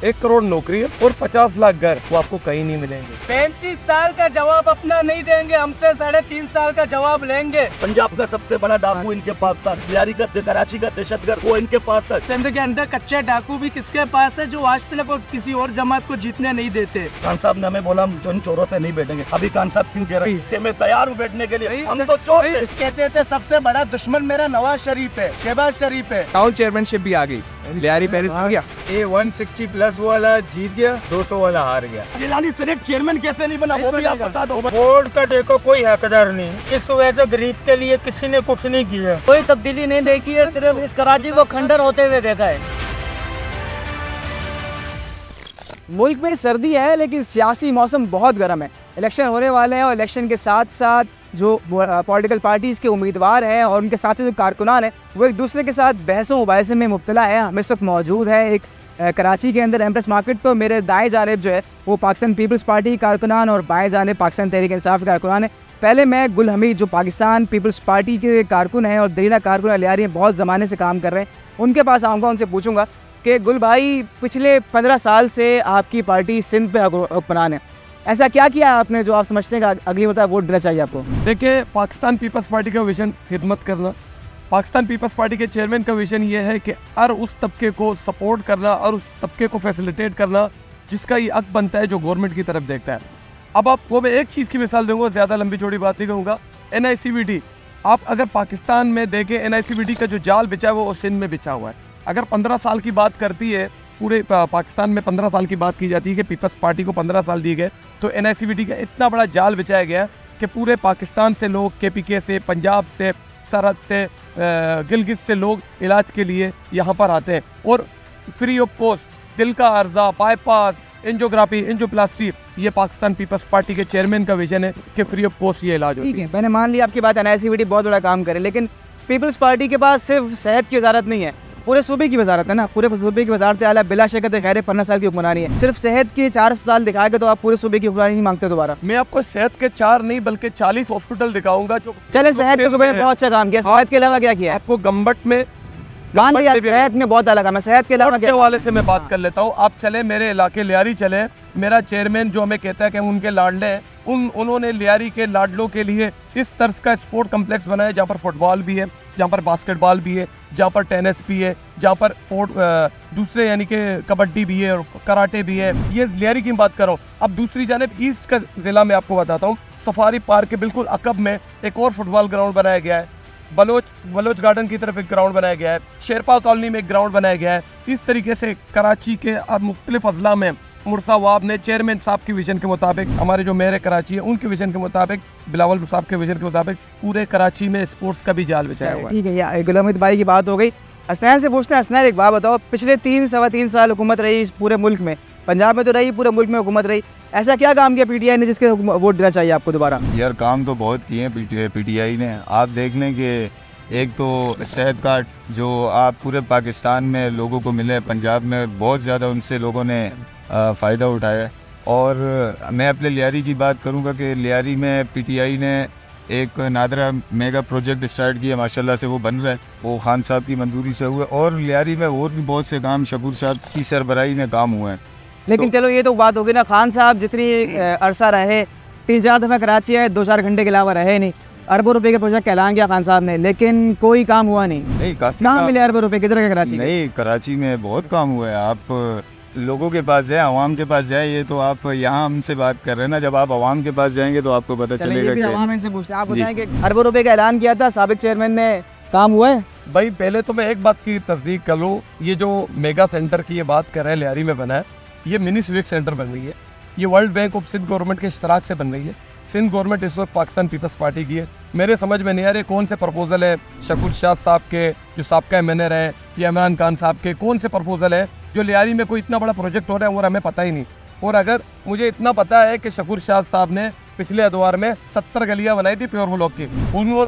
1 करोड़ नौकरी और 50 लाख घर, वो आपको कहीं नहीं मिलेंगे। 35 साल का जवाब अपना नहीं देंगे, हमसे 3.5 साल का जवाब लेंगे। पंजाब का सबसे बड़ा डाकू इनके पास था, लियारी का कराची का दहशतगर्द वो इनके पास था। सिंध के अंदर कच्चे डाकू भी किसके पास है जो आज तक किसी और जमात को जीतने नहीं देते। खान साहब ने हमें बोला हम चोरों से नहीं बैठेंगे। अभी खान साहब क्यों कह रहे हैं मैं तैयार हूँ बैठने के लिए, हम तो चोर थे। कहते थे सबसे बड़ा दुश्मन मेरा नवाज शरीफ है, शहबाज शरीफ है। टाउन चेयरमैनशिप भी आ गई, लियारी पेरिस आ गया। ये 160 प्लस वाला जीत गया, 200 वाला हार गया। जिलानी सेनेट चेयरमैन कैसे नहीं बना वो भी आप बता दो। वोट का देखो कोई हकदार नहीं, इस वजह से गरीब के लिए किसी ने कुछ नहीं किया, कोई तब्दीली नहीं देखी है, सिर्फ इस कराची को खंडर होते हुए देखा है। मुल्क में सर्दी है लेकिन सियासी मौसम बहुत गर्म है। इलेक्शन होने वाले हैं और इलेक्शन के साथ साथ जो पॉलिटिकल पार्टीज़ के उम्मीदवार हैं और उनके साथ जो कारकुनान हैं वो एक दूसरे के साथ बहसों मुबाहिसे में मुब्तला है। हम इस वक्त मौजूद है एक कराची के अंदर एम्प्रेस मार्केट पर। मेरे दाएं जानिब जो है वो पाकिस्तान पीपल्स पार्टी कारकुनान और बाएं जानिब पाकिस्तान तहरीक इंसाफ के कारकुनान है। पहले मैं गुल हमीद जो पाकिस्तान पीपल्स पार्टी के कारकुन हैं और दरीना कारकुन लियारी हैं, बहुत ज़माने से काम कर रहे हैं, उनके पास आऊँगा, उनसे पूछूंगा कि गुल भाई पिछले 15 साल से आपकी पार्टी सिंध पे हुक्मरान है, ऐसा क्या किया आपने जो आप समझते हैं कि अगली मतलब वोट देना चाहिए आपको? देखिए, पाकिस्तान पीपल्स पार्टी का विजन खिदमत करना। पाकिस्तान पीपल्स पार्टी के चेयरमैन का विजन ये है कि हर उस तबके को सपोर्ट करना और उस तबके को फैसिलिटेट करना जिसका ये हक बनता है, जो गवर्नमेंट की तरफ देखता है। अब आपको मैं एक चीज़ की मिसाल दूंगा, ज़्यादा लंबी चौड़ी बात नहीं कहूँगा। NICVT, आप अगर पाकिस्तान में देखें NICVT का जो जाल बिछा है वो सिंध में बिछा हुआ है। अगर 15 साल की बात करती है, पूरे पाकिस्तान में 15 साल की बात की जाती है कि पीपल्स पार्टी को 15 साल दिए गए, तो NICVT का इतना बड़ा जाल बिछाया गया कि पूरे पाकिस्तान से लोग, KPK से, पंजाब से, सरहद से, गिलगित से लोग इलाज के लिए यहाँ पर आते हैं और फ्री ऑफ कॉस्ट, दिल का अर्जा, बाईपास, एंजियोग्राफी, एंजियोप्लास्टी, ये पाकिस्तान पीपल्स पार्टी के चेयरमैन का विजन है कि फ्री ऑफ कॉस्ट ये इलाज हो। ठीक है, मैंने मान लिया आपकी बात, NICVT बहुत बड़ा काम करे, लेकिन पीपल्स पार्टी के पास सिर्फ सेहत की वजारत नहीं है, पूरे सूबे की वजारत है ना। पूरे सूबे की वजारत आला बिला शक खैर 15 साल की हुक्मरानी है। सिर्फ सेहत के 4 अस्पताल दिखा के तो आप पूरे सूबे की हुक्मरानी नहीं मांगते दोबारा। मैं आपको सेहत के 4 नहीं बल्कि 40 हॉस्पिटल दिखाऊंगा जो चले। सेहत के सूबे में बहुत अच्छा काम किया, सेहत के अलावा क्या किया? आपको गम्बट में सेहत में बहुत अलग है, सेहत के अलावा के वाले से मैं बात कर लेता हूँ। आप चले मेरे इलाके लियारी चले, मेरा चेयरमैन जो हमें कहता है कि हम उनके लाडले हैं, उन्होंने लियारी के लाडलों के लिए इस तर्ज का स्पोर्ट कम्प्लेक्स बनाया जहाँ पर फुटबॉल भी है, जहाँ पर बास्केटबॉल भी है, जहाँ पर टेनिस भी है, जहाँ पर दूसरे यानी कि कबड्डी भी है और कराटे भी है। ये लियारी की बात कर रहा हूँ। अब दूसरी जानिब ईस्ट का ज़िला में आपको बताता हूँ, सफारी पार्क के बिल्कुल अकब में एक और फुटबॉल ग्राउंड बनाया गया है। बलोच गार्डन की तरफ एक ग्राउंड बनाया गया है। शेरपा कॉलोनी में एक ग्राउंड बनाया गया है। इस तरीके से कराची के और मुख्तलिफ अजला में मुर्सा वाब ने चेयरमैन साहब के विजन के मुताबिक, हमारे जो मेयर कराची है उनके विजन के मुताबिक, बिलावल साहब के विजन के मुताबिक पूरे कराची में स्पोर्ट्स का भी जाल बिछाया हुआ है। ठीक है, गुलाम हमीद भाई की बात हो गई। हसनैन से पूछते हैं। हसनैन, एक बात बताओ, पिछले 3-3.25 साल हुकूमत रही पूरे मुल्क में, पंजाब में तो रही, पूरे मुल्क में हुकूमत रही, ऐसा क्या काम किया PTI ने जिसके वोट देना चाहिए आपको दोबारा? यार काम तो बहुत किए हैं PTI ने। आप देख लें कि एक तो सेहत कार्ड जो आप पूरे पाकिस्तान में लोगों को मिले, पंजाब में बहुत ज़्यादा उनसे लोगों ने फ़ायदा उठाया है। और मैं अपने लियारी की बात करूंगा कि लियारी में PTI ने एक नादरा मेगा प्रोजेक्ट स्टार्ट किया, माशाल्लाह से वो बन रहा है, वो खान साहब की मंजूरी से हुआ। और लियारी में और भी बहुत से काम शकूर साहब की सरबराही में काम हुए हैं। लेकिन चलो ये तो बात होगी ना, खान साहब जितनी अरसा रहे, 3-4 दफ़ा कराची आए, 2-4 घंटे के अलावा रहे नहीं। अरबों रुपए के प्रोजेक्ट का ऐलान किया खान साहब ने, लेकिन कोई काम हुआ नहीं। काफ़ी कहाँ मिले अरबों रुपए, किधर के कराची? नहीं, कराची में बहुत काम हुआ है। आप लोगों के पास जाए, आवाम के पास जाए, ये तो आप यहाँ हमसे बात कर रहे हैं ना, जब आप आवाम के पास जाएंगे तो आपको पता चलेगा कि आवाम इनसे पूछते हैं। आप बताएं कि अरबों रुपए का ऐलान किया था साबिक चेयरमैन ने, काम हुआ है? भाई पहले तो मैं एक बात की तस्दीक कर लूँ, ये जो मेगा सेंटर की ये बात कर रहे हैं लियारी में बना है, ये मिनी सिविक सेंटर बन रही है। ये world bank of Sindh government के इश्तराक से बन रही है। सिंध गवर्नमेंट इस वक्त पाकिस्तान पीपल्स पार्टी की है। मेरे समझ में नहीं आ रहे कौन से प्रपोजल है शकुल शाह साहब के, जो साबका MNA रहे, या इमरान खान साहब के, कौन से प्रपोजल है जो लियारी में कोई इतना बड़ा प्रोजेक्ट हो रहा है और हमें पता ही नहीं। और अगर मुझे इतना पता है कि शकुल शाह साहब ने पिछले अदवार में 70 गलियां बनाई थी प्योर ब्लॉक की,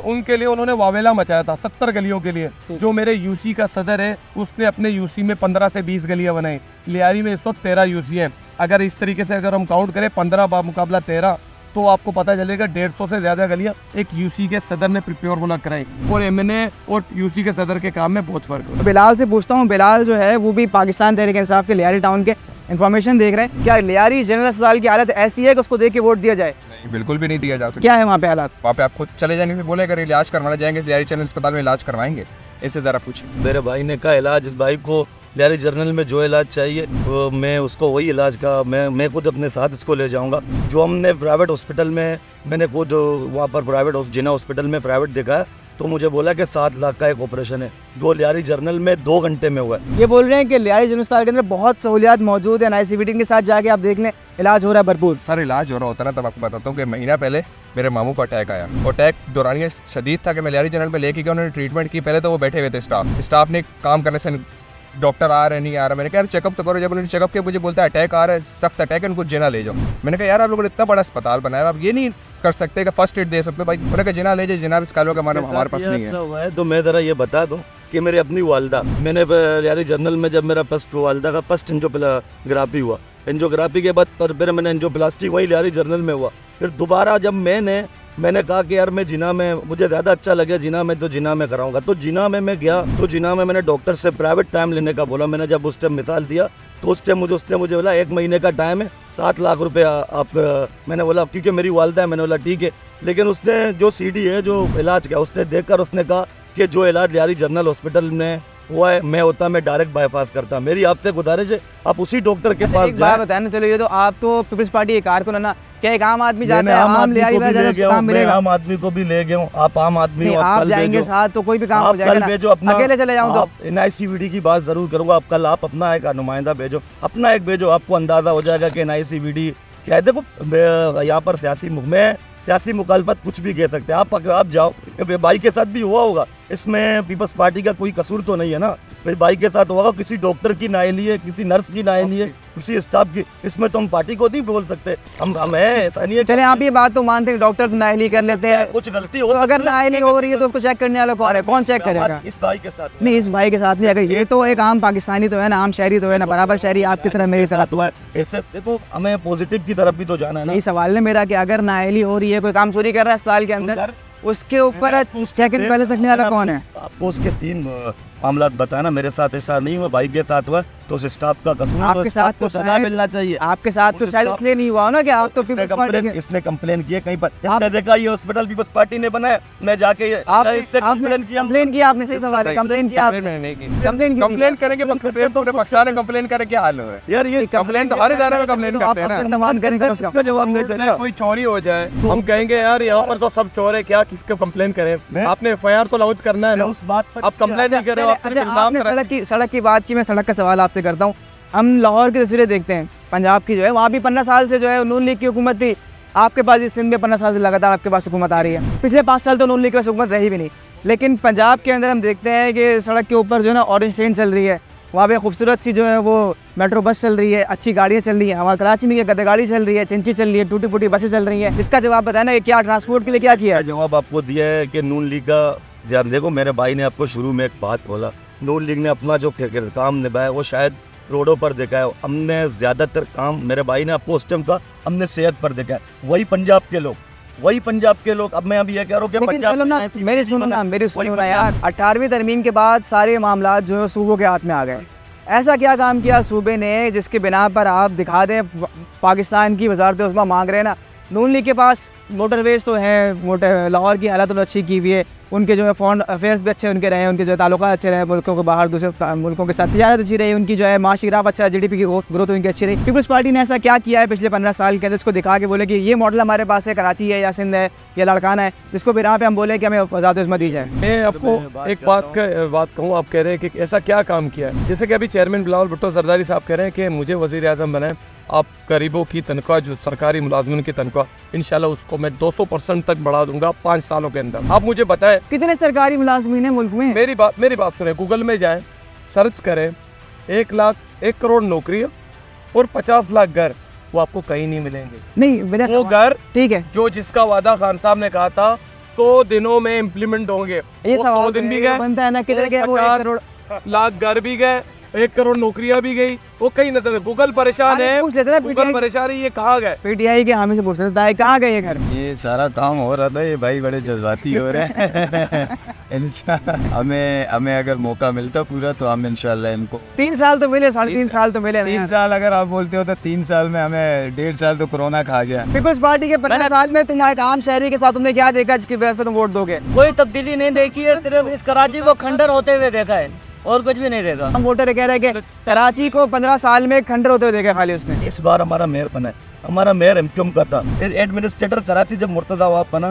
उनके लिए उन्होंने वावेला मचाया था 70 गलियों के लिए। जो मेरे UC का सदर है उसने अपने UC में 15 से 20 गलियां बनाई। लियारी में इस वक्त 13 UC हैं। अगर इस तरीके से अगर हम काउंट करें 15 मुकाबला 13, तो आपको पता चलेगा 150 से ज़्यादा गलियां एक UC के सदर ने प्योर ब्लॉक कराई। और MNA और UC के सदर के काम में बहुत फ़र्क है। बिलाल से पूछता हूँ, बिलाल जो है वो भी पाकिस्तान तहरीक इंसाफ के लियारी टाउन के इन्फॉर्मेशन देख रहे हैं, क्या लियारी जनरल अस्पताल की हालत ऐसी है कि उसको देख के वोट दिया जाए? नहीं, बिल्कुल भी नहीं दिया जा सकता। क्या है वहाँ पे हालात? वहाँ पे आप खुद चले जाने से बोले, अगर इलाज करवाना जाएंगे लियारी जनरल अस्पताल में इलाज करवाएंगे? इससे ज़रा पूछिए। मेरे भाई ने कहा इलाज, इस भाई को लियारी जनरल में जो इलाज चाहिए तो मैं उसको वही इलाज का मैं खुद अपने साथ इसको ले जाऊंगा। जो हमने प्राइवेट हॉस्पिटल में, मैंने खुद वहाँ पर प्राइवेट जिना हॉस्पिटल में प्राइवेट देखा है, तो मुझे बोला कि 7 लाख का एक ऑपरेशन है, जो लियारी जनरल में 2 घंटे में हुआ है। ये बोल रहे हैं कि लियारी जनरल अस्पताल के अंदर बहुत सहूलियात मौजूद है, नाइसिविटी के साथ जाके आप देख लें, इलाज हो रहा है भरपूर। सर इलाज हो रहा होता ना, तब आपको बताता हूँ कि महीना पहले मेरे मामू को अटैक आया। अटैक दौरानिया शदीद था कि मैं लियारी जनरल में लेके गया, उन्होंने ट्रीटमेंट की। पहले तो वो बैठे हुए थे स्टाफ ने काम करने से, डॉक्टर आ रहे नहीं आ रहा। मैंने कहा यार चेकअप तो करो। जब उन्होंने चेकअप किया, मुझे बोलता है अटैक आ रहा है, सख्त अटैक है, उनको जिना ले जाओ। मैंने कहा यार आप लोगों ने इतना बड़ा अस्पताल बनाया, आप ये नहीं कर सकते कि फर्स्ट एड दे सकते भाई? उन्होंने कहा जिना ले जाए, जिना इस कालों का हमारे पास नहीं है। तो मैं ज़रा ये बता दूँ कि मेरी अपनी वालदा, मैंने लियारी जनरल में जब मेरा वालदा का फर्स्ट एंजियोग्राफी हुआ, एंजियोग्राफी के बाद फिर मैंने एंजियोप्लास्टिक वही लियारी जनरल में हुआ। फिर दोबारा जब मैंने कहा कि यार मैं जिना में, मुझे ज़्यादा अच्छा लगे जिना में, तो जिना में कराऊंगा। तो जिना में मैं गया, तो जिना में मैंने डॉक्टर से प्राइवेट टाइम लेने का बोला। मैंने जब उस टाइम मिसाल दिया तो उसने मुझे बोला 1 महीने का टाइम है, 7 लाख रुपये आप। मैंने बोला क्योंकि मेरी वालदा है, मैंने बोला ठीक है। लेकिन उसने जो CD है जो इलाज का, उसने देखकर उसने कहा कि जो इलाज लियारी जनरल हॉस्पिटल में हुआ है, मैं डायरेक्ट बाईपास करता। मेरी आपसे गुजारिश है आप उसी डॉक्टर के पास जाएं। बताया ना, चलो ये तो आप तो पीपल्स पार्टी के कारकुन है ना, क्या एक आम आदमी जाता है, आम आदमी लियारी को भी ले गया हूं, मैं आम आदमी को भी ले गया हूं। आप आम आदमी हो, आप जाएंगे साथ तो कोई भी काम हो जाएगा ना। अकेले चले जाऊं तो NICVD की बात जरूर करूंगा। आप कल आप अपना एक नुमाइंदा भेजो, अपना एक भेजो, आपको अंदाजा हो जाएगा कि NICVD क्या है। देखो यहाँ पर सियासी मुखालफत कुछ भी कह सकते हैं आप जाओ। भाई के साथ भी हुआ होगा, इसमें पीपल्स पार्टी का कोई कसूर तो नहीं है ना। भाई के साथ होगा, किसी डॉक्टर की नाअहली है, किसी नर्स की नाअहली है, किसी स्टाफ की, इसमें तो हम पार्टी को नहीं बोल सकते। हम ऐसा नहीं है। चले आप ये बात तो मानते हैं डॉक्टर नाअहली कर लेते हैं, कुछ गलती हो, तो अगर नाअहली हो रही है तो उसको चेक करने वाला कौन है? कौन चेक करेगा? इस भाई के साथ नहीं, इस भाई के साथ नहीं। अगर ये तो एक आम पाकिस्तानी तो है ना, आम शहरी तो है ना, बराबर शहरी आपकी तरह मेरे साथ हुआ है। ऐसे देखो हमें पॉजिटिव की तरफ भी तो जाना है ना। यही सवाल है मेरा कि अगर नाअहली हो रही है, कोई काम चोरी कर रहा है अस्पताल के अंदर, उसके ऊपर सेकंड पहले तकने वाला कौन है? आपको उसके 3 मामला बताया ना। मेरे साथ ऐसा नहीं हुआ, भाई के साथ हुआ, तो उस स्टाफ का कसूर, आपके साथ तो सजा मिलना चाहिए। आपके साथ तो शायद इसलिए नहीं हुआ ना कि आप तो इसने कंप्लेन किया कहीं पर, इसने देखा ये हॉस्पिटल पीपल्स पार्टी ने बनाया, मैं जाके कंप्लेन किया आपने? सही सवाल है, कंप्लेन किया आपने? कंप्लेन करेंगे पूरे पाकिस्तान में कंप्लेन करे क्या हाल है यार? ये कंप्लेन तो हर इदारे में कंप्लेन करते हैं ना। जवाब नहीं दे रहे। कोई चोरी हो जाए, हम कहेंगे यार यहाँ पर तो सब चोर है, क्या किसको कंप्लेन करें? आपने FIR तो लॉन्च करना है ना, उस बात पर आप कंप्लेन नहीं कर रहे हो, आप सिर्फ इल्जाम कर रहे हो। सड़क की बात की, मैं सड़क का सवाल आपसे करता हूँ। हम लाहौर की तस्वीरें देखते हैं, पंजाब की जो है, वहाँ भी 15 साल से जो है नून लीग की हुकूमत थी। आपके पास इस सिंध में 15 साल से लगातार आपके पास हुकूमत आ रही है। पिछले 5 साल तो नून लीग की हुकूमत रही भी नहीं। लेकिन पंजाब के अंदर हम देखते हैं कि सड़क के ऊपर जो है ना ऑरेंज ट्रेन चल रही है, वहाँ पे खूबसूरत सी जो है वो मेट्रो बस चल रही है, अच्छी गाड़ियाँ चल रही हैं। हमारे कराची में गद्दे गाड़ी चल रही है, चिंची चल रही है, टूटी फूटी बसें चल रही हैं। इसका जवाब बताया ना, क्या ट्रांसपोर्ट के लिए क्या किया है? जवाब आपको दिया है कि नून लीग का ध्यान। देखो मेरे भाई ने आपको शुरू में एक बात बोला, नून लीग ने अपना जो काम निभाया वो शायद रोडों पर देखा है। हमने ज़्यादातर काम, मेरे भाई ने आपको उस टाइम का, हमने सेहत पर देखा है। वही पंजाब के लोग, अब मैं अभी ये कह रहा हूँ कि पंजाब, मेरी सुनो ना यार, 18वीं तरमीम के बाद सारे मामला जो है सूबों के हाथ में आ गए। ऐसा क्या काम किया सूबे ने जिसके बिना पर आप दिखा दें पाकिस्तान की वजारत उस्मा मांग रहे हैं ना? नून लीग के पास मोटरवेज तो है, लाहौर की हालत तो अच्छी की हुई है, उनके जो है फॉरेन अफेयर्स भी अच्छे उनके रहे, उनके जो है ताल्लुकात अच्छे रहे, मुल्कों के बाहर दूसरे मुल्कों के साथ तिजारत अच्छी रही, उनकी जो है माशी ग्राफ अच्छा, GDP की ग्रोथ उनकी अच्छी रही। पीपल्स पार्टी ने ऐसा क्या किया है पिछले 15 साल के अंदर इसको दिखा के बोले कि ये मॉडल हमारे पास है, कराची है या सिंध है या लाड़काना है, जिसको भी राह पे हम बोले कि हमें वज़ारत उस्मा दी जाए? मैं आपको एक बात कहूँ, आप कह रहे हैं कि ऐसा क्या काम किया है। जैसे कि अभी चेयरमैन बिलावल भुट्टो जरदारी साहब कह रहे हैं कि मुझे वज़ीर आज़म बनाए, आप गरीबों की तनख्वाह, जो सरकारी मुलाजमिन की तनख्वाह इंशाल्लाह उसको मैं 200% तक बढ़ा दूंगा 5 सालों के अंदर। आप मुझे बताएं कितने सरकारी मुलाजमिन हैं मुल्क में? मेरी बात सुने, गूगल में जाएं, सर्च करें, 1 करोड़ नौकरी और 50 लाख घर, वो आपको कहीं नहीं मिलेंगे। नहीं, वो घर ठीक है जो जिसका वादा खान साहब ने कहा था 100 दिनों में इम्प्लीमेंट होंगे, ये 100 दिन भी गए, बनता है ना, कितने गए? वो 1 करोड़ लाख घर भी गए, 1 करोड़ नौकरियां भी गई, वो कहीं नजर। गूगल परेशान अरे है, पूछ लेते ना गूगल PTI परेशान है, ये कहाँ गए? पीटीआई के हामी से पूछ लेते हैं कहाँ गए ये घर? ये सारा काम हो रहा था, ये भाई बड़े जज्बाती हो रहे हैं। इंशाल्लाह हमें अगर मौका मिलता पूरा तो हम इंशाल्लाह इनको 3 साल तो मिले, 3.5 साल तो मिले। 3 साल अगर आप बोलते हो तो 3 साल में हमें 1.5 साल तो कोरोना खा गया। पीपल्स पार्टी के 15 साल में तुम एक आम शहरी के साथ तुमने क्या देखा जिसकी वजह से तुम वोट दोगे? कोई तब्दीली नहीं देखी है, सिर्फ इस कराची को खंडर होते हुए देखा है और कुछ भी नहीं देखा। हम वोटर कह रहे हैं कि कराची को 15 साल में खंडर होते हुए देखा खाली उसने। इस बार हमारा मेयर बना है, हमारा मेयर एमक्यूएम का था। फिर एडमिनिस्ट्रेटर कराची जब मुर्तजा वहाँ बना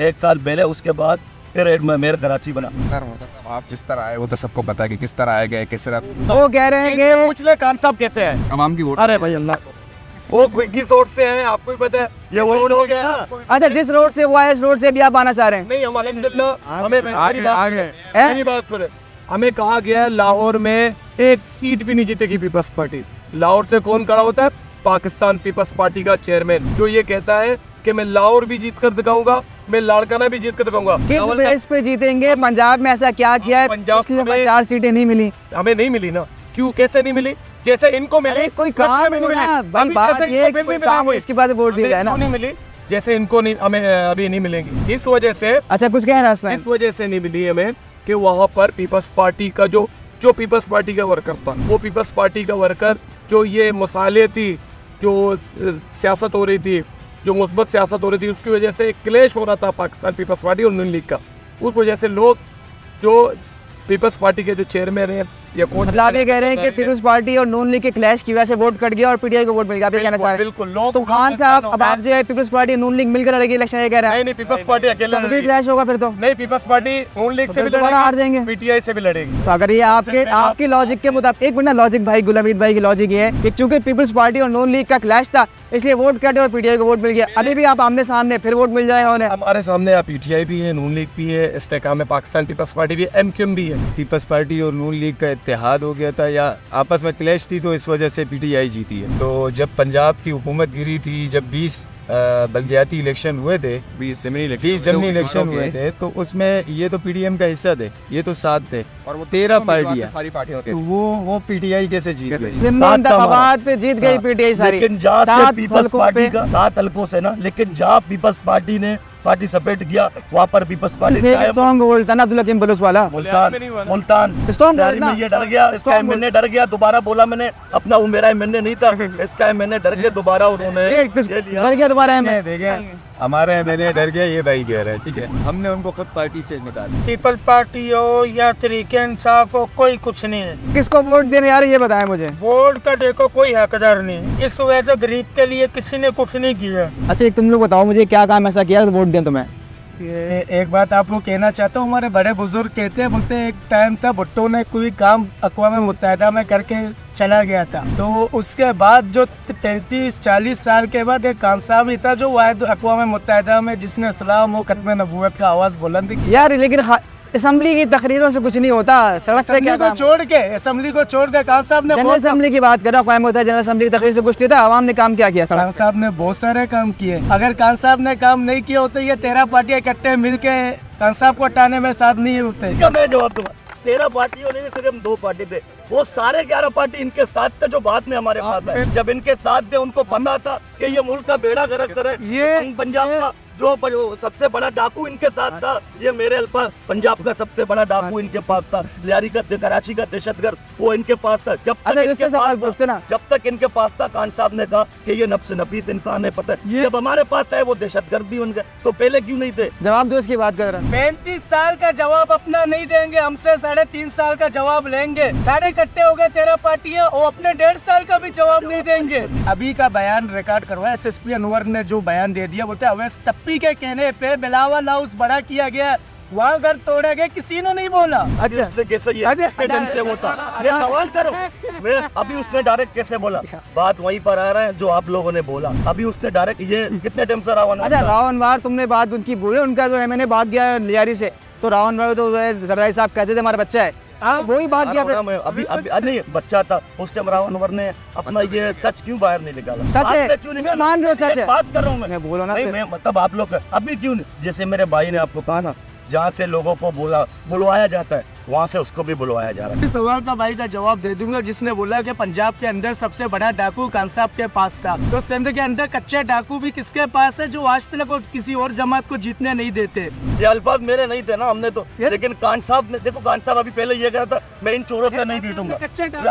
1 साल पहले, उसके बाद फिर मेयर कराची बना। सर आप जिस तरह आए वो तो सबको पता है कि किस तरह आए गए, किस तरह वो कह रहे हैं कि पूछ ले खान साहब कहते हैं। आवाम की वोट। अरे भाई अल्लाह, वो किस रोड से हैं आपको ही पता है, ये वो रोड हो गया। अच्छा जिस रोड से वो आए इस रोड से भी आप आना चाह रहे हैं? नहीं, हम अल्हम्दुलिल्लाह हमें हैं? मेरी बात सुने, हमें कहा गया है लाहौर में एक सीट भी नहीं जीतेगी पीपल्स पार्टी। लाहौर से कौन खड़ा होता है? पाकिस्तान पीपल्स पार्टी का चेयरमैन, जो ये कहता है कि मैं लाहौर भी जीत कर दिखाऊंगा, मैं लाड़काना भी जीत कर दिखाऊंगा। किस बेस पे जीतेंगे? पंजाब में ऐसा क्या किया है पंजाब इसलिए में 4 सीटें नहीं मिली? हमें नहीं मिली ना। क्यों, कैसे नहीं मिली? जैसे इनको मिली, अरे कोई काम में नहीं मिली। है भाई, अभी बात जैसे ये है इनको कि फिर भी काम मिलेंगी। इसके बाद वोट दिया जाए ना। हमें क्यों नहीं मिली? जैसे इनको नहीं, हमें अभी नहीं मिलेंगी। इस वजह से, अच्छा कुछ कहना है इस वजह से नहीं मिली हमें कि वहाँ पर पीपल्स पार्टी का जो पीपल्स पार्टी का वर्कर था, वो पीपल्स पार्टी का वर्कर जो ये मसाले थी, जो सियासत हो रही थी, जो मुस्बत सियासत हो रही थी, उसकी वजह से एक क्लेश हो रहा था पाकिस्तान पीपल्स पार्टी और नून लीग का। उस वजह से लोग जो पीपल्स पार्टी के जो चेयरमैन है या कौन, मतलब आप ये कह रहे हैं कि पीपल्स पार्टी और नून लीग के क्लैश की वजह से वोट कट गया और पीटीआई को वोट मिल गया, आप ये कहना चाह रहे हैं? बिल्कुल लोग तो खान साहब अब आप जो है पीपल्स पार्टी नून लीग मिलकर लड़ेगी इलेक्शन, ये कह रहा है? नहीं, पीपल्स पार्टी अकेले तभी क्लैश होगा फिर तो। नहीं, पीपल्स पार्टी नून लीग से भी दोबारा हार जाएंगे, लड़ेगी, पीटीआई से भी लड़ेगी। तो अगर ये आपके लॉजिक के मुताबिक, एक मिनट लॉजिक भाई, गुलामीद भाई की लॉजिक ये है कि चूंकि पीपल्स पार्टी और नून लीग का क्लैश था इसलिए वोट कटे और पीटीआई को वोट मिल गया। अभी भी आप आमने सामने फिर वोट मिल जाएगा उन्हें। हमारे सामने पीटीआई भी है, नून लीग भी है, इस्तेकाम में पाकिस्तान पीपल्स पार्टी भी है, एमक्यूएम भी है। पीपल्स पार्टी और नून लीग का इत्तेहाद हो गया था या आपस में क्लैश थी, तो इस वजह से पीटीआई जीती है। तो जब पंजाब की हुकूमत गिरी थी, जब 20 बल्दियाती इलेक्शन हुए थे, 20 ज़मीनी इलेक्शन हुए थे, तो उसमें ये तो पीडीएम का हिस्सा थे, ये तो 7 थे और वो 13 पार्टियां, सारी पार्टियों के तो वो पीटीआई कैसे जीत गई? इंतखाबात जीत गई पीटीआई सारी। लेकिन जहाँ से 7 पीपल्स हलकों पार्टी पे। का 7 हलकों से ना, लेकिन जहाँ पीपल्स पार्टी ने पार्टी सपेट गया, वहाँ पर पीपल्स पार्टी चाहे स्ट्रॉन्ग होल्ड था ना अब्दुल हकीम बलूच वाला। मुल्तान स्ट्रॉन्ग तैयारी में ये डर गया, इसका एमएनए डर गया, दोबारा बोला मैंने अपना, वो मेरा एमएनए नहीं था, इसका एमएनए डर के दोबारा उन्होंने डर गया दोबारा में। देखिए हमारा एमएनए डर गया, ये भाई कह रहा है, ठीक है, हमने उनको खुद पार्टी से निकाला। पीपल्स पार्टी हो या तरीके इंसाफ हो, कोई कुछ नहीं है। किसको वोट देने यार ये बताएं मुझे। वोट का देखो कोई हकदार नहीं, इस वजह से गरीब के लिए किसी ने कुछ नहीं किया। अच्छा एक तुम लोग बताओ मुझे क्या काम ऐसा किया वोट दें तुम्हें? एक बात आपको कहना चाहता हूँ, हमारे बड़े बुजुर्ग कहते हैं, बोलते हैं एक टाइम था भुट्टो ने कोई काम अक़वाम मुत्तहिदा में करके चला गया था, तो उसके बाद जो 33-40 साल के बाद एक खान साहब ही था जो वाहिद अक़वाम मुत्तहिदा में जिसने इस्लाम और खत्म नबूवत का आवाज़ बुलंद की। यार लेकिन असेंबली की तकरीरों से कुछ नहीं होता, सड़क पे क्या काम? असेंबली को छोड़ के खान साहब ने जनरल असेंबली की बात कर रहा हूँ, जनरल असेंबली की तकरीर से कुछ नहीं था, आवाम ने काम क्या किया? खान साहब ने बहुत सारे काम किए। अगर खान साहब ने काम नहीं किए होते, ये 13 पार्टियां इकट्ठे मिलके खान साहब को हटाने में साथ नहीं होते। मैं जवाब दूंगा, 13 पार्टियों ने सिर्फ 2 पार्टी थे, वो सारे 11 पार्टी इनके साथ थे जो बाद में हमारे पास है। जब इनके साथ थे उनको पता था कि ये मुल्क का बेड़ा गर्क करे, ये पंजाब का जो सबसे बड़ा डाकू इनके साथ था, ये मेरे अल्फा पंजाब का सबसे बड़ा डाकू इनके पास था, लियारी का कराची का दहशतगर्द वो इनके पास था। जब तक इनके पास था खान साहब ने कहा कि ये नफ्स नफीस इंसान है, पता है जब हमारे पास आए वो दहशतगर्द भी बन गए, तो पहले क्यों नहीं थे? जवाब दो इसकी बात कर रहा हूँ। 35 साल का जवाब अपना नहीं देंगे, हमसे 3.5 साल का जवाब लेंगे। सारे इकट्ठे हो गए 13 पार्टियां, वो अपने 1.5 साल का भी जवाब नहीं देंगे। अभी का बयान रिकॉर्ड करवाया, SSP अनवर ने जो बयान दे दिया, बोलते अवैस तप्पी के कहने पे बिलावल हाउस बड़ा किया गया, वहाँ घर तोड़ा गया, किसी ने नहीं बोला। अच्छा कैसे ये ढंग से होता? ये सवाल करो, मैं अभी उसने डायरेक्ट कैसे बोला? बात वहीं पर आ रहा है जो आप लोगों ने बोला, अभी उसने डायरेक्ट ये कितने टाइम से रावण। अच्छा रावणवार तुमने बात उनकी बोली, उनका जो मैंने बात किया लियारी से, तो रावणवार तो जरदारी साहब कहते थे हमारा बच्चा है, वही बात किया। अभी नहीं बच्चा था उस टाइम, रावणवर ने अपना ये सच क्यों बाहर नहीं निकाला? सच है, मान रहे हो सच है, बात कर रहा हूँ मैं, बोलो ना। मैं मतलब आप लोग अभी क्यों, जैसे मेरे भाई ने आपको कहा ना जहाँ से लोगों को बुलवाया जाता है वहाँ से उसको भी बुलवाया जा रहा है। इस सवाल का भाई का जवाब दे दूंगा, जिसने बोला कि पंजाब के अंदर सबसे बड़ा डाकू खान साहब के पास था, तो सिंध के अंदर कच्चे डाकू भी किसके पास है, जो आज तक किसी और जमात को जीतने नहीं देते। ये अल्फाज मेरे नहीं थे ना, हमने तो, लेकिन खान साहब ने, देखो खान साहब अभी पहले ये कहा था मैं इन चोरों से नहीं बैठूंगा,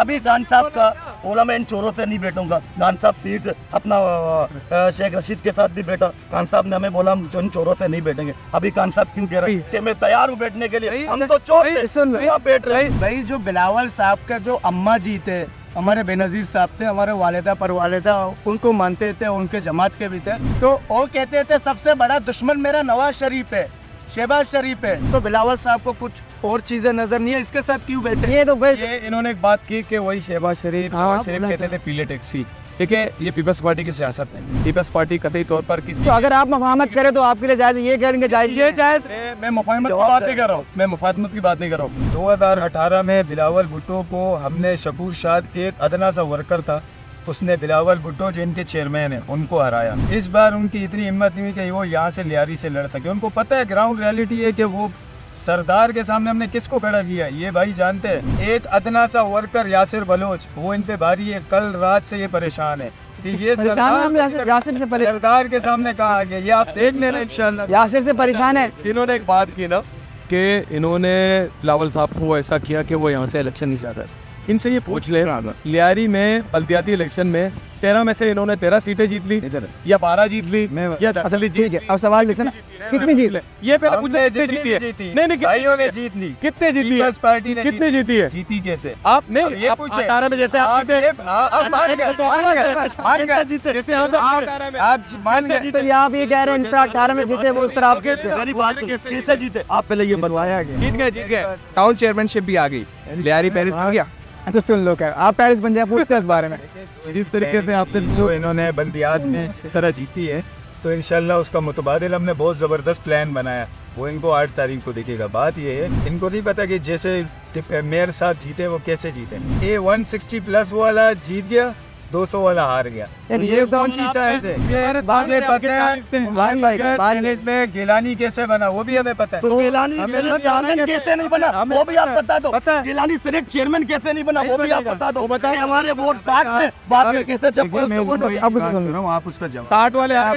अभी खान साहब का बोला मैं इन चोरों से नहीं बैठूंगा। खान साहब सीट अपना शेख रशीद के साथ भी बैठा, खान साहब ने हमें बोला हम इन चोरों से नहीं बैठेंगे। अभी खान साहब क्यों कह रहे हैं कि मैं तैयार हूँ बैठने के लिए, हम तो चोर थे, बैठ रहे। भाई जो बिलावल साहब का जो अम्मा जी थे, हमारे बेनजीर साहब थे, हमारे वालिदा परवालिदा उनको मानते थे, उनके जमात के भी थे, तो वो कहते थे सबसे बड़ा दुश्मन मेरा नवाज शरीफ है, शहबाज शरीफ है। तो बिलावल साहब को कुछ और चीजें नजर नहीं है, इसके साथ क्यों बैठे? ये तो ये इन्होंने एक बात की कि वही शहबाज शरीफ कहते थे पीले टैक्सी। देखिए ये पीपल्स पार्टी की सियासत है, पीपल्स पार्टी कतई तौर पर किसी, तो अगर आप मुफाहमत करें तो आपके लिए जायज, ये कहेंगे जायज, ये जायज। मैं मुफाहमत की बात नहीं कर रहा हूँ, मैं मुफाहमत की बात नहीं कर रहा हूँ। 2018 में बिलावल भुट्टो को हमने, शकूर शाद एक अदना सा वर्कर था, उसने बिलावल भुट्टो जो इनके चेयरमैन है उनको हराया। इस बार उनकी इतनी हिम्मत नहीं कि वो यहाँ से लियारी से लड़ सके। उनको पता है ग्राउंड रियलिटी है कि वो सरदार के सामने हमने किसको खड़ा किया, ये भाई जानते हैं। एक अदना सा वर्कर यासिर बलोच, वो इन पे भारी है, कल रात से ये परेशान है कि ये सरदार के सामने कहा गया, ये आप देख लेना इंशाल्लाह। यासिर से परेशान है। इन्होंने एक बात की ना कि इन्होंने बिलावल साहब को ऐसा किया कि वो यहाँ से इलेक्शन नहीं चाहते। इनसे ये पूछ ले, लियारी में बल्दियाती इलेक्शन में 13 में से इन्होंने 13 सीटें जीत ली या 12 जीत ली या 10 जीत है। अब सवाल लिखते ना कितनी जीत ले, ये पहले पूछ ले, कितनी जीती है? नहीं भाइयों ने जीत ली, कितने जीती है? पार्टी ने कितने जीती है? जीती कैसे? आप नहीं, ये आप पूछे 18 में जैसे आप जीते, आप मान गए, तो ये आप ये कह रहे हैं इंस्टा 18 में जीते, वो उस तरह आप कैसे जीते? आप पहले ये बनवाया गया, जीत गए। टाउन चेयरमैनशिप भी आ गई, लियारी पेरिस आ गया। अच्छा सुन लो, क्या आप पेरिस बन जाए, पूछते हैं इस बारे में। जिस तरीके से आपने जो इन्होंने बल्दियात में इस तरह जीती है, तो इंशाल्लाह उसका मुतबादिल हमने बहुत ज़बरदस्त प्लान बनाया, वो इनको 8 तारीख को दिखेगा। बात ये है, इनको नहीं पता कि जैसे मेयर साहब जीते वो कैसे जीते। ये 160+ वाला जीत गया, 200 वाला हार गया। ये कौन सी साइज है? में गिलानी कैसे बना वो भी हमें पता है। तो गिलानी कैसे नहीं बना वो भी आप बता दो। गिलानी सिर्फ चेयरमैन कैसे नहीं बना वो भी आप बता दो। बताए हमारे वोट 60 में, बाद में कैसे आप उसका जवाब 60 वाले आ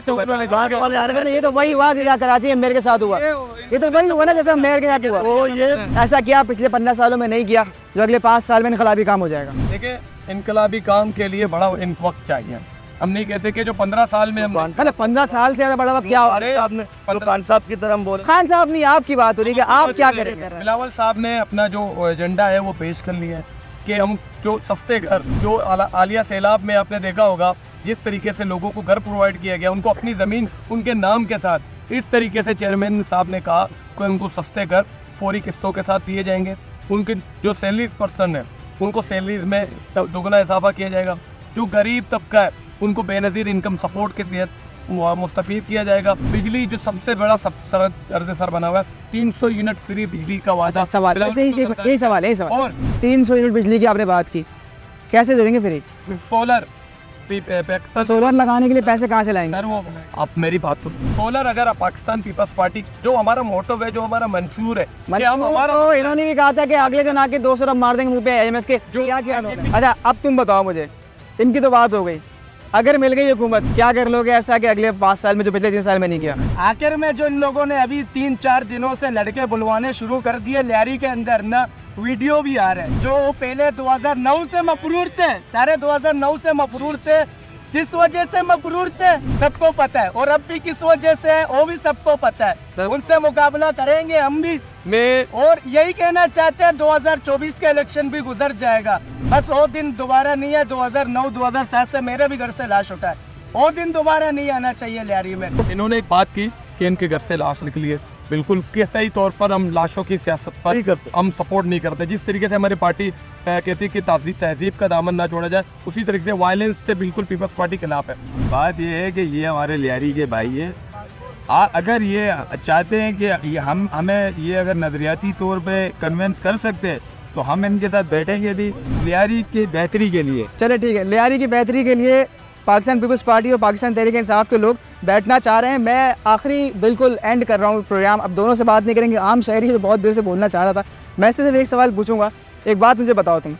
गए। ये तो वही हुआ जैसा कराची में मेयर के साथ हुआ, ये तो वही हुआ ना जैसा मेयर के साथ हुआ। तो ये ऐसा किया पिछले 15 सालों में नहीं किया, जो अगले 5 साल में इनकलाबी काम हो जाएगा। देखिए इनकलाबी काम के लिए बड़ा वक्त चाहिए। हम नहीं कहते कि जो 15 साल में हम 15 साल से ज्यादा बड़ा वक्त क्या हो? अरे आपने खान साहब की तरह हम बोले। खान साहब नहीं, आपकी बात हो रही है, आप क्या करेंगे? बिलावल साहब ने अपना जो एजेंडा है वो पेश कर लिया है कि हम जो सस्ते घर, जो आलिया सैलाब में आपने देखा होगा जिस तरीके से लोगों को घर प्रोवाइड किया गया, उनको अपनी ज़मीन उनके नाम के साथ, इस तरीके से चेयरमैन साहब ने कहा कि उनको सस्ते घर फौरी किस्तों के साथ दिए जाएंगे। उनके जो सैलरी पर्सन है उनको सैलरीज में दोगुना इजाफा किया जाएगा। जो गरीब तबका है उनको बेनज़ीर इनकम सपोर्ट के तहत मुस्तफ़ीद किया जाएगा। बिजली जो सबसे बड़ा सर बना हुआ है, 300 यूनिट फ्री बिजली का वादा। सवाल यही सवाल है। और 300 यूनिट बिजली की आपने बात की, कैसे देंगे फ्री? सोलर लगाने के लिए पैसे कहाँ से लाएंगे? सर वो आप मेरी बात तो, सोलर अगर पाकिस्तान पीपल्स पार्टी जो हमारा मोटो है, जो हमारा मंशूर है, इन्होंने भी कहा था कि अगले दिन आके 200 रब मार देंगे मुंह पे IMF के, जो क्या किया? अच्छा अब तुम बताओ मुझे, इनकी तो बात हो गई, अगर मिल गई हुकूमत क्या कर लोगे ऐसा कि अगले 5 साल में जो पिछले 3 साल में नहीं किया? आखिर में जो इन लोगों ने अभी 3-4 दिनों से लड़के बुलवाने शुरू कर दिए लियारी के अंदर ना, वीडियो भी आ रहे हैं, जो पहले 2009 से मफरूर थे, सारे 2009 से मफरूर थे। किस वजह से मफरूर थे सबको पता है, और अब भी किस वजह से है वो भी सबको पता है। उनसे मुकाबला करेंगे हम भी, और यही कहना चाहते हैं 2024 का इलेक्शन भी गुजर जाएगा, बस वो दिन दोबारा नहीं है। 2009-2007 से मेरे भी घर से लाश उठा है, वो दिन दोबारा नहीं आना चाहिए लियारी में। इन्होंने एक बात की कि इनके घर से लाश निकली है, बिल्कुल सही तौर पर हम लाशों की सियासत पर हम सपोर्ट नहीं करते। जिस तरीके से हमारी पार्टी कहती है कि तहजीब का दामन ना छोड़ा जाए, उसी तरीके से वायलेंस से बिल्कुल पीपल्स पार्टी के खिलाफ है। बात ये है कि ये हमारे लियारी के भाई है। अगर ये चाहते हैं कि हमें ये अगर नजरियाती तौर पे कन्विंस कर सकते हैं तो हम इनके साथ बैठेंगे भी लियारी की बेहतरी के लिए। चले ठीक है, लियारी की बेहतरी के लिए पाकिस्तान पीपल्स पार्टी और पाकिस्तान तहरीक इंसाफ के लोग बैठना चाह रहे हैं। मैं आखिरी बिल्कुल एंड कर रहा हूँ प्रोग्राम, अब दोनों से बात नहीं करेंगे। आम शहरी जो बहुत देर से बोलना चाह रहा था, मैं सिर्फ एक सवाल पूछूंगा। एक बात मुझे बताओ, तुम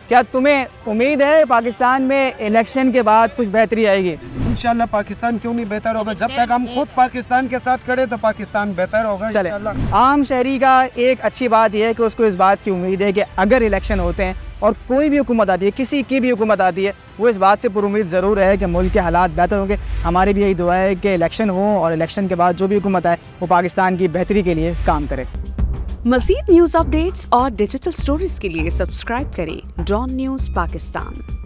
क्या तुम्हें उम्मीद है पाकिस्तान में इलेक्शन के बाद कुछ बेहतरी आएगी? इंशाल्लाह पाकिस्तान क्यों नहीं बेहतर होगा, जब तक हम खुद पाकिस्तान के साथ खड़े तो पाकिस्तान बेहतर होगा चले, इंशाल्लाह। आम शहरी का एक अच्छी बात यह है कि उसको इस बात की उम्मीद है कि अगर इलेक्शन होते हैं और कोई भी हुकूमत आती है, किसी की भी हुकूमत आती है, वो इस बात से पुरुम्मीद ज़रूर है कि मुल्क के हालात बेहतर होंगे। हमारी भी यही दुआ है कि इलेक्शन हो और इलेक्शन के बाद जो भी हुकूमत आए वो पाकिस्तान की बेहतरी के लिए काम करे। मज़ीद न्यूज़ अपडेट्स और डिजिटल स्टोरीज के लिए सब्सक्राइब करें डॉन न्यूज़ पाकिस्तान।